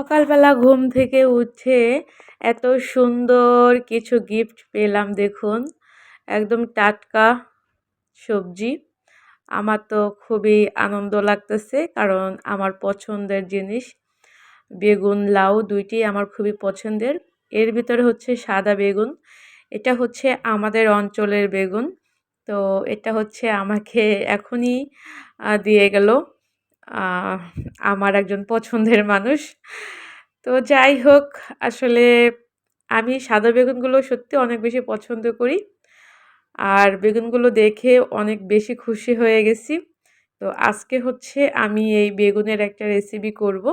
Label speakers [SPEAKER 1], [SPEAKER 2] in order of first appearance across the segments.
[SPEAKER 1] সকালবেলা ঘুম থেকে উঠে এত সুন্দর কিছু গিফট পেলাম দেখুন। একদম টাটকা সবজি। আমার তো খুবই আনন্দ লাগতেছে কারণ আমার পছন্দের জিনিস বেগুন, লাউ ২ টিই আমার খুবই পছন্দের। এর ভিতরে হচ্ছে সাদা বেগুন। এটা হচ্ছে আমাদের অঞ্চলের বেগুন। তো এটা হচ্ছে আমাকে এখনই দিয়ে গেল আ আমার একজন পছন্দের মানুষ। তো যাই হোক, আসলে আমি সাদা বেগুনগুলো সত্যি অনেক বেশি পছন্দ করি। আর বেগুনগুলো দেখে অনেক বেশি খুশি হয়ে গেছি। তো আজকে হচ্ছে আমি এই বেগুনের একটা রেসিপি করব।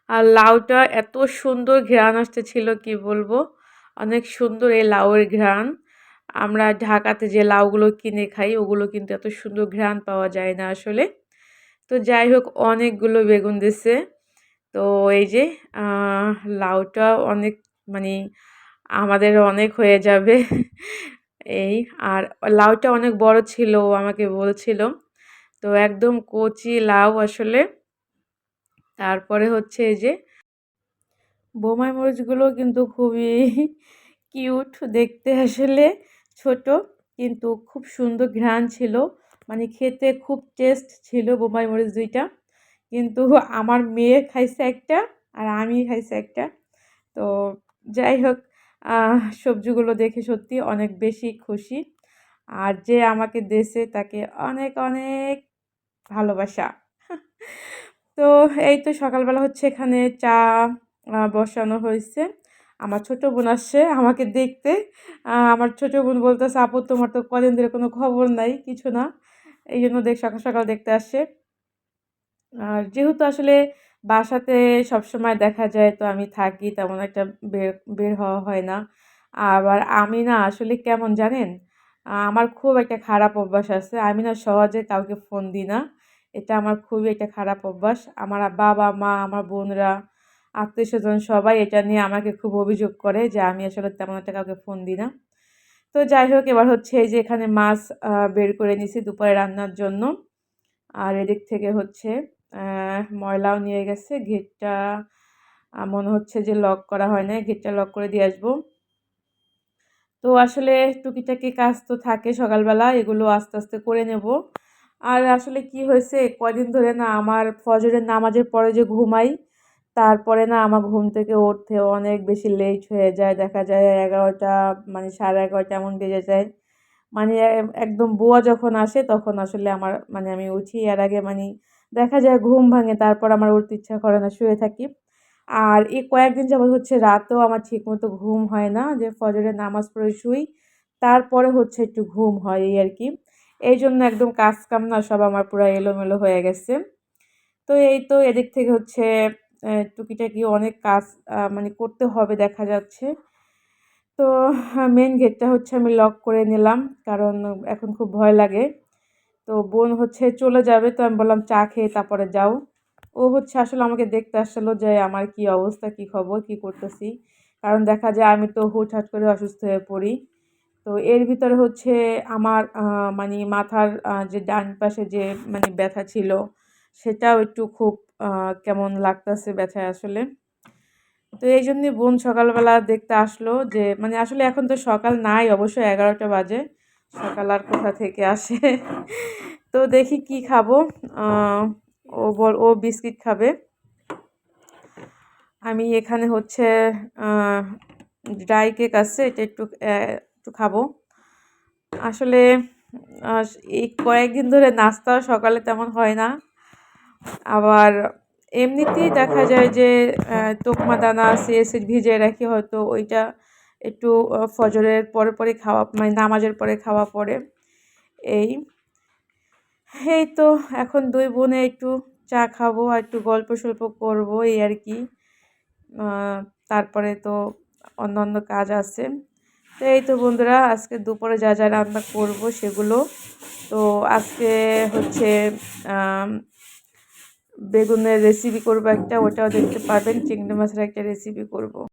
[SPEAKER 1] আর লাউটা এত সুন্দর ঘ্রাণ আসতেছিল কি বলবো। অনেক সুন্দর এই লাউয়ের ঘ্রাণ। আমরা ঢাকাতে যে লাউগুলো কিনে খাই ওগুলো কিন্তু এত সুন্দর ঘ্রাণ পাওয়া যায় না আসলে। তো যাই হোক, অনেকগুলো বেগুন দিছে। তো এই যে আ লাউটা অনেক মানে আমাদের অনেক হয়ে যাবে। এই আর লাউটা অনেক বড় ছিল, ও আমাকে বলছিল। তো একদম কচি লাউ আসলে। তারপরে হচ্ছে এই যে বোম্বাই মরিচগুলো কিন্তু খুবই কিউট দেখতে আসলে, ছোট কিন্তু খুব সুন্দর ঘ্রাণ ছিল। মানে খেতে খুব টেস্ট ছিল বোম্বাই মরিচ ২ টা। কিন্তু আমার মেয়ে খাইছে একটা আর আমি খাইছি একটা। তো যাই হোক, সবজিগুলো দেখে সত্যি অনেক বেশি খুশি। আর যে আমাকে দিয়েছে তাকে অনেক, অনেক ভালোবাসা। তো এই তো সকালবেলা হচ্ছে এখানে চা বসানো হইছে। আমার ছোট বোন আসছে আমাকে দেখতে। আমার ছোট বোন বলতেছে, "আপু তোমার তো কদিন ধরে কোনো খবর নাই, কিছু না।" এইজন্য সকাল, সকাল দেখতে আসছে। আর যেহেতু আসলে বাসাতে সবসময় দেখা যায় তো আমি থাকি, তেমন একটা বের বের হওয়া হয় না। আবার আমি না আসলে কেমন জানেন? আমার খুব একটা খারাপ অভ্যাস আছে। আমি না সহজে কাউকে ফোন দিই না। এটা আমার খুবই একটা খারাপ অভ্যাস। আমার বাবা, মা, আমার বোনরা, আত্মীয়স্বজন সবাই এটা নিয়ে আমাকে খুব অভিযোগ করে যে আমি আসলে তেমন একটা কাউকে ফোন দিই না। তো যাই হোক, এবার হচ্ছে এই যে এখানে মাছ বের করে নিছি দুপুরে রান্নার জন্য। আর এদিক থেকে হচ্ছে ময়লাও নিয়ে গেছে। গেটটা মনে হচ্ছে যে লক করা হয় নাই। গেটটা লক করে দিয়ে আসবো। তো আসলে টুকিটাকি কাজ তো থাকে সকালবেলা, এগুলো আস্তে, আস্তে করে নেব। আর আসলে কি হয়েছে, কয়দিন ধরে না আমার ফজরের নামাজের পরে যে ঘুমাই, তারপরে না আমার ঘুম থেকে উঠতে অনেক বেশি লেট হয়ে যায়। দেখা যায় ১১টা, মানে 11:30 এমন বেজে যায়। মানে একদম বুয়া যখন আসে তখন আসলে আমার মানে আমি উঠি। এর আগে মানি দেখা যায় ঘুম ভাঙে, তারপর আমার উঠতে ইচ্ছা করে না, শুয়ে থাকি। আর এই কয়েকদিন যাবৎ হচ্ছে রাতেও আমার ঠিকমতো ঘুম হয় না, যে ফজরের নামাজ পড়ে শুই। তারপরে হচ্ছে একটু ঘুম হয় এই আরকি। এইজন্য একদম কাজ-কাম না সব আমার পুরা এলোমেলো হয়ে গেছে। তো এই তো এদিক থেকে হচ্ছে টুকিটাকি অনেক কাজ মানে করতে হবে দেখা যাচ্ছে। তো মেইন গেটটা হচ্ছে আমি লক করে নিলাম। কারণ এখন খুব ভয় লাগে। তো বোন হচ্ছে চলে যাবে। তো আমি বললাম, "চা খেয়ে তারপরে যাও।" ও হচ্ছে আসলে আমাকে দেখতে আসছিল যে আমার কি অবস্থা, কি খবর, কি করতেছি। কারণ দেখা যায় আমি তো হুটহাট করে অসুস্থ হয়ে পড়ি। তো এর ভিতরে হচ্ছে আমার মানি মাথার যে ডান পাশে যে মানে ব্যথা ছিল, সেটাও একটু খুব আ কেমন লাগতাছে ব্যথায় আসলে। তো এইজন্যই বোন সকালবেলা দেখতে আসলো যে মানে আসলে এখন তো সকাল নাই, অবশ্য ১১টা বাজে। সকাল আর কোথা থেকে আসে। তো দেখি কি খাবো। আ ও বিস্কিট খাবে। আমি এখানে হচ্ছে আ ড্রাই কেক আছে, এটা একটু খাবো। আসলে আস এই কয়েকদিন ধরে নাস্তাও সকালে তেমন হয় না। আবার এমনিতেই দেখা যায় যে তোকমা দানা আছে, এসিড ভিজিয়ে রাখি, হয়তো ওইটা একটু ফজরের পরে, পরে খাওয়া মানে নামাজের পরে খাওয়া পড়ে। এই, এই তো এখন ২ বোনে একটু চা খাবো আর একটু গল্প-সল্প করবো এই আরকি। আ তারপরে তো অন্যান্য কাজ আছে। তো এই তো বন্ধুরা, আজকে দুপুরে যা, যা রান্না করবো সেগুলো। তো আজকে হচ্ছে আম বেগুনের রেসিপি করবো একটা, ওটাও দেখতে পারবেন। চিংড়ি মাছের একটা রেসিপি করব।